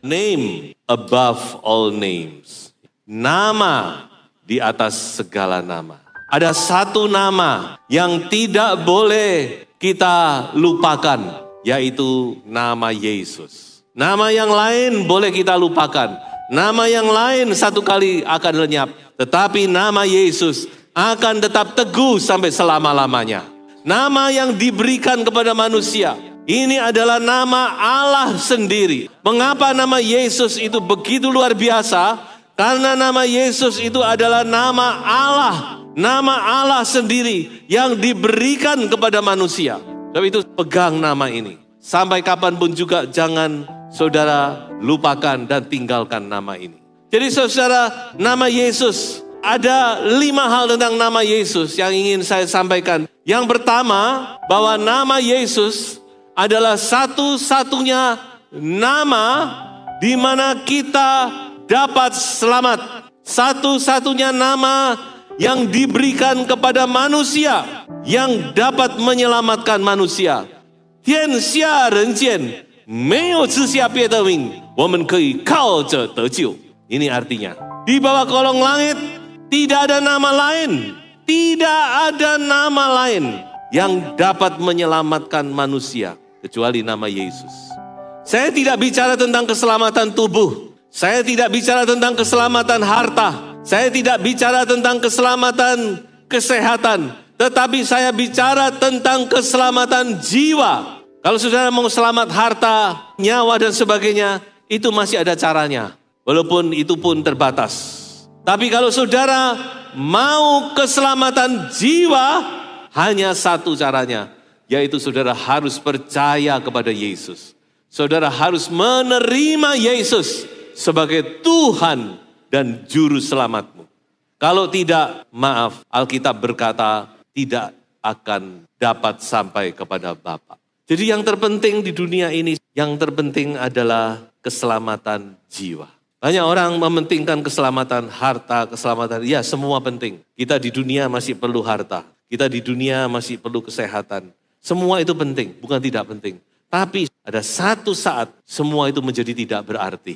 Name above all names. Nama di atas segala nama. Ada satu nama yang tidak boleh kita lupakan, yaitu nama Yesus. Nama yang lain boleh kita lupakan. Nama yang lain satu kali akan lenyap. Tetapi nama Yesus akan tetap teguh sampai selama-lamanya. Nama yang diberikan kepada manusia. Ini adalah nama Allah sendiri. Mengapa nama Yesus itu begitu luar biasa? Karena nama Yesus itu adalah nama Allah. Nama Allah sendiri yang diberikan kepada manusia. Tapi itu pegang nama ini. Sampai kapanpun juga jangan saudara lupakan dan tinggalkan nama ini. Jadi saudara, nama Yesus, ada 5 hal tentang nama Yesus yang ingin saya sampaikan. Yang pertama, bahwa nama Yesus adalah satu-satunya nama di mana kita dapat selamat. Satu-satunya nama yang diberikan kepada manusia yang dapat menyelamatkan manusia. Tian xia ren jian, mei you ci xia bie de ming, women kei kao zhe de jiu. Ini artinya, di bawah kolong langit tidak ada nama lain. Tidak ada nama lain yang dapat menyelamatkan manusia kecuali nama Yesus. Saya tidak bicara tentang keselamatan tubuh. Saya tidak bicara tentang keselamatan harta. Saya tidak bicara tentang keselamatan kesehatan. Tetapi saya bicara tentang keselamatan jiwa. Kalau saudara mau selamat harta, nyawa dan sebagainya, itu masih ada caranya. Walaupun itu pun terbatas. Tapi kalau saudara mau keselamatan jiwa, hanya satu caranya. Yaitu saudara harus percaya kepada Yesus. Saudara harus menerima Yesus sebagai Tuhan dan Juru Selamatmu. Kalau tidak, maaf, Alkitab berkata tidak akan dapat sampai kepada Bapa. Jadi yang terpenting di dunia ini, yang terpenting adalah keselamatan jiwa. Banyak orang mementingkan keselamatan harta, keselamatan, ya semua penting. Kita di dunia masih perlu harta, kita di dunia masih perlu kesehatan. Semua itu penting, bukan tidak penting. Tapi ada satu saat semua itu menjadi tidak berarti.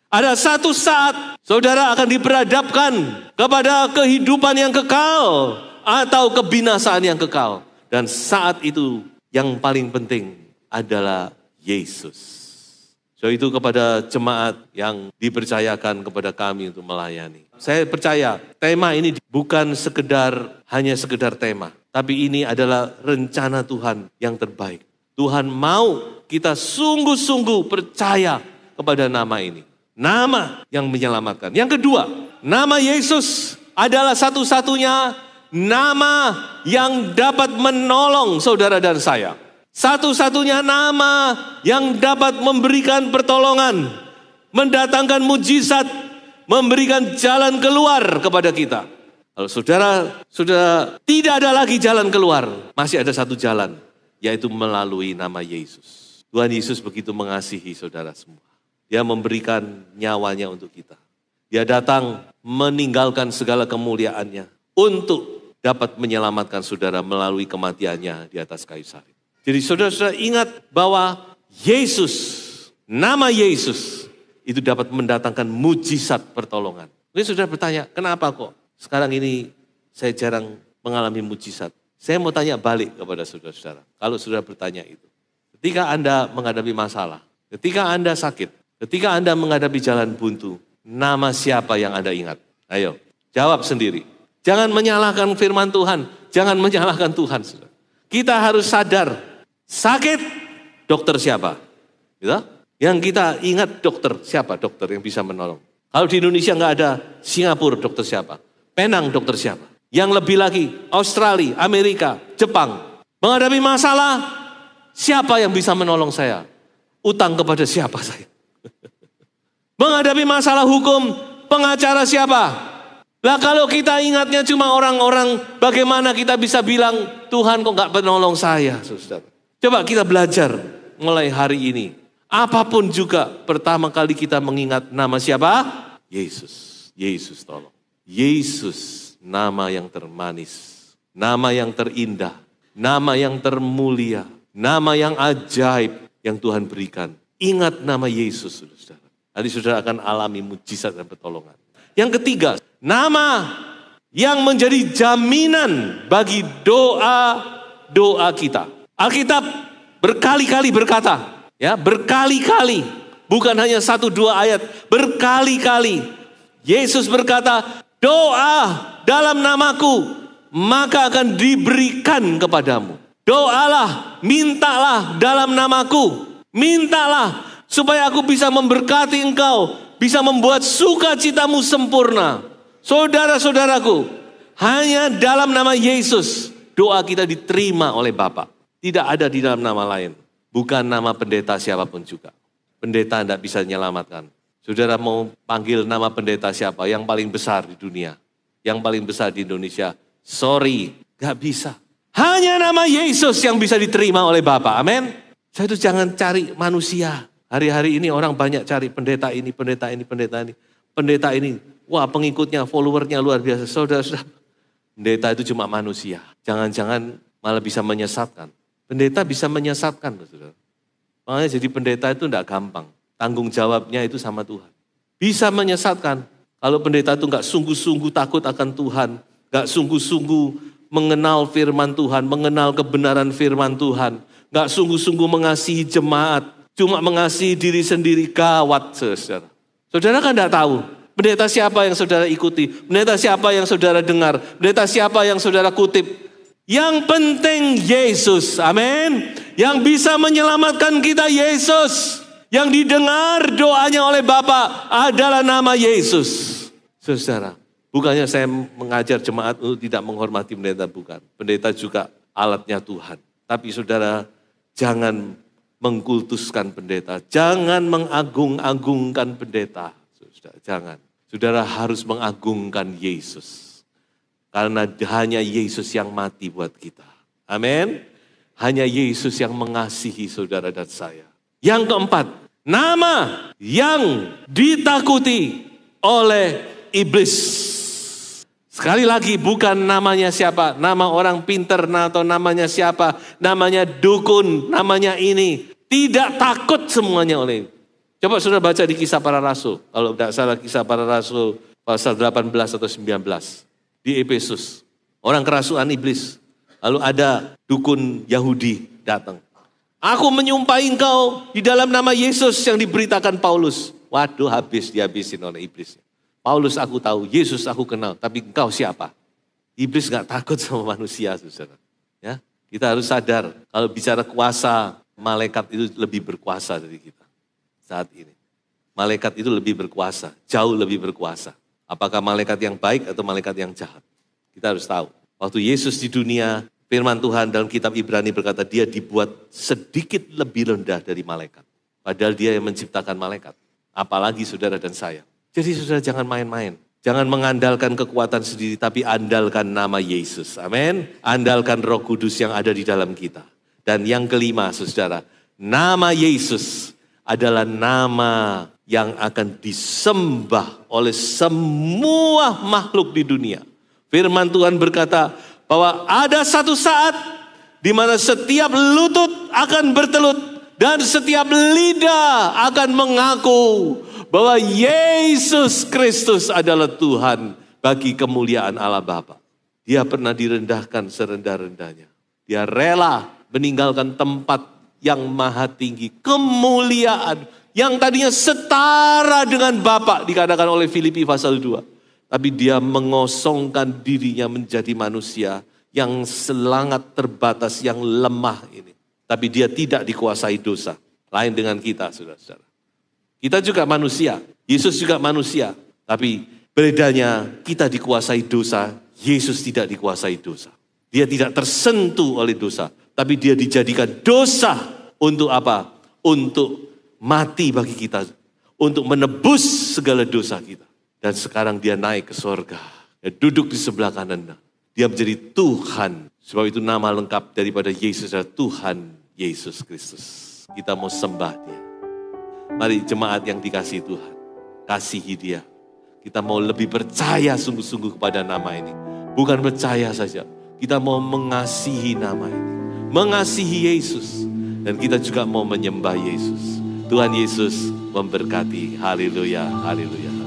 Ada satu saat saudara akan diperhadapkan kepada kehidupan yang kekal atau kebinasaan yang kekal. Dan saat itu yang paling penting adalah Yesus. So itu kepada jemaat yang dipercayakan kepada kami untuk melayani. Saya percaya tema ini bukan hanya sekedar tema. Tapi ini adalah rencana Tuhan yang terbaik. Tuhan mau kita sungguh-sungguh percaya kepada nama ini. Nama yang menyelamatkan. Yang kedua, nama Yesus adalah satu-satunya nama yang dapat menolong saudara dan saya. Satu-satunya nama yang dapat memberikan pertolongan, mendatangkan mujizat, memberikan jalan keluar kepada kita. Kalau saudara tidak ada lagi jalan keluar, masih ada satu jalan, yaitu melalui nama Yesus. Tuhan Yesus begitu mengasihi saudara semua. Dia memberikan nyawanya untuk kita. Dia datang meninggalkan segala kemuliaannya untuk dapat menyelamatkan saudara melalui kematiannya di atas kayu salib. Jadi saudara-saudara ingat bahwa Yesus, nama Yesus itu dapat mendatangkan mujizat pertolongan. Mungkin saudara bertanya, kenapa kok sekarang ini saya jarang mengalami mujizat? Saya mau tanya balik kepada saudara-saudara. Kalau saudara bertanya itu. Ketika Anda menghadapi masalah, ketika Anda sakit, ketika Anda menghadapi jalan buntu, nama siapa yang Anda ingat? Ayo, jawab sendiri. Jangan menyalahkan firman Tuhan, jangan menyalahkan Tuhan. Saudara. Kita harus sadar, sakit, dokter siapa? Gitu? Yang kita ingat dokter, siapa dokter yang bisa menolong? Kalau di Indonesia nggak ada, Singapura dokter siapa? Penang dokter siapa? Yang lebih lagi, Australia, Amerika, Jepang. Menghadapi masalah, siapa yang bisa menolong saya? Utang kepada siapa saya? Menghadapi masalah hukum, pengacara siapa? Lah kalau kita ingatnya cuma orang-orang, bagaimana kita bisa bilang, Tuhan kok gak penolong saya, saudara. Coba kita belajar mulai hari ini. Apapun juga pertama kali kita mengingat nama siapa? Yesus. Yesus tolong. Yesus nama yang termanis. Nama yang terindah. Nama yang termulia. Nama yang ajaib yang Tuhan berikan. Ingat nama Yesus, saudara. Nanti saudara akan alami mujizat dan pertolongan. Yang ketiga, nama yang menjadi jaminan bagi doa-doa kita. Alkitab berkali-kali berkata, ya, berkali-kali, bukan hanya 1-2 ayat, berkali-kali. Yesus berkata, doa dalam namaku, maka akan diberikan kepadamu. Doalah, mintalah dalam namaku, mintalah supaya aku bisa memberkati engkau, bisa membuat sukacitamu sempurna. Saudara-saudaraku, hanya dalam nama Yesus doa kita diterima oleh Bapa. Tidak ada di dalam nama lain. Bukan nama pendeta siapapun juga. Pendeta tidak bisa menyelamatkan. Saudara mau panggil nama pendeta siapa? Yang paling besar di dunia. Yang paling besar di Indonesia. Sorry, gak bisa. Hanya nama Yesus yang bisa diterima oleh Bapa. Amin. Saya itu jangan cari manusia. Hari-hari ini orang banyak cari pendeta ini, pendeta ini, pendeta ini. Pendeta ini, wah pengikutnya, followernya luar biasa. Saudara, pendeta itu cuma manusia. Jangan-jangan malah bisa menyesatkan. Pendeta bisa menyesatkan, saudara. Makanya jadi pendeta itu tidak gampang. Tanggung jawabnya itu sama Tuhan. Bisa menyesatkan. Kalau pendeta itu nggak sungguh-sungguh takut akan Tuhan. Nggak sungguh-sungguh mengenal firman Tuhan, mengenal kebenaran firman Tuhan. Nggak sungguh-sungguh mengasihi jemaat. Cuma mengasihi diri sendiri, gawat saudara. Saudara kan tidak tahu pendeta siapa yang saudara ikuti, pendeta siapa yang saudara dengar, pendeta siapa yang saudara kutip. Yang penting Yesus, amin. Yang bisa menyelamatkan kita Yesus. Yang didengar doanya oleh Bapa adalah nama Yesus. Saudara, bukannya saya mengajar jemaat untuk tidak menghormati pendeta, bukan. Pendeta juga alatnya Tuhan. Tapi saudara, jangan mengkultuskan pendeta. Jangan mengagung-agungkan pendeta. Saudara, jangan. Saudara harus mengagungkan Yesus. Karena hanya Yesus yang mati buat kita. Amin. Hanya Yesus yang mengasihi saudara dan saya. Yang keempat, nama yang ditakuti oleh iblis. Sekali lagi bukan namanya siapa, nama orang pinter atau namanya siapa, namanya dukun, namanya ini. Tidak takut semuanya oleh ini. Coba saudara baca di Kisah Para Rasul. Kalau tidak salah Kisah Para Rasul pasal 18 atau 19. Di Efesus. Orang kerasukan iblis. Lalu ada dukun Yahudi datang. Aku menyumpahi engkau di dalam nama Yesus yang diberitakan Paulus. Waduh, habis dihabisin oleh iblis. Paulus aku tahu, Yesus aku kenal, tapi engkau siapa? Iblis gak takut sama manusia, saudara. Ya, kita harus sadar kalau bicara kuasa, malaikat itu lebih berkuasa dari kita saat ini. Malaikat itu lebih berkuasa, jauh lebih berkuasa. Apakah malaikat yang baik atau malaikat yang jahat? Kita harus tahu. Waktu Yesus di dunia, firman Tuhan dalam kitab Ibrani berkata dia dibuat sedikit lebih rendah dari malaikat. Padahal dia yang menciptakan malaikat. Apalagi saudara dan saya. Jadi saudara jangan main-main. Jangan mengandalkan kekuatan sendiri, tapi andalkan nama Yesus. Amin. Andalkan Roh Kudus yang ada di dalam kita. Dan yang kelima saudara, nama Yesus adalah nama yang akan disembah oleh semua makhluk di dunia. Firman Tuhan berkata bahwa ada satu saat di mana setiap lutut akan bertelut dan setiap lidah akan mengaku bahwa Yesus Kristus adalah Tuhan bagi kemuliaan Allah Bapa. Dia pernah direndahkan serendah-rendahnya. Dia rela meninggalkan tempat yang maha tinggi, kemuliaan yang tadinya setara dengan Bapa dikatakan oleh Filipi pasal 2. Tapi dia mengosongkan dirinya menjadi manusia yang sangat terbatas, yang lemah ini. Tapi dia tidak dikuasai dosa. Lain dengan kita, saudara-saudara. Kita juga manusia, Yesus juga manusia. Tapi bedanya kita dikuasai dosa, Yesus tidak dikuasai dosa. Dia tidak tersentuh oleh dosa. Tapi dia dijadikan dosa untuk apa? Untuk mati bagi kita. Untuk menebus segala dosa kita. Dan sekarang dia naik ke sorga. Dia duduk di sebelah kanan. Dia menjadi Tuhan. Sebab itu nama lengkap daripada Yesus adalah Tuhan Yesus Kristus. Kita mau sembah dia. Mari jemaat yang dikasihi Tuhan. Kasihi dia. Kita mau lebih percaya sungguh-sungguh kepada nama ini. Bukan percaya saja. Kita mau mengasihi nama ini. Mengasihi Yesus. Dan kita juga mau menyembah Yesus. Tuhan Yesus, memberkati. Haleluya, haleluya.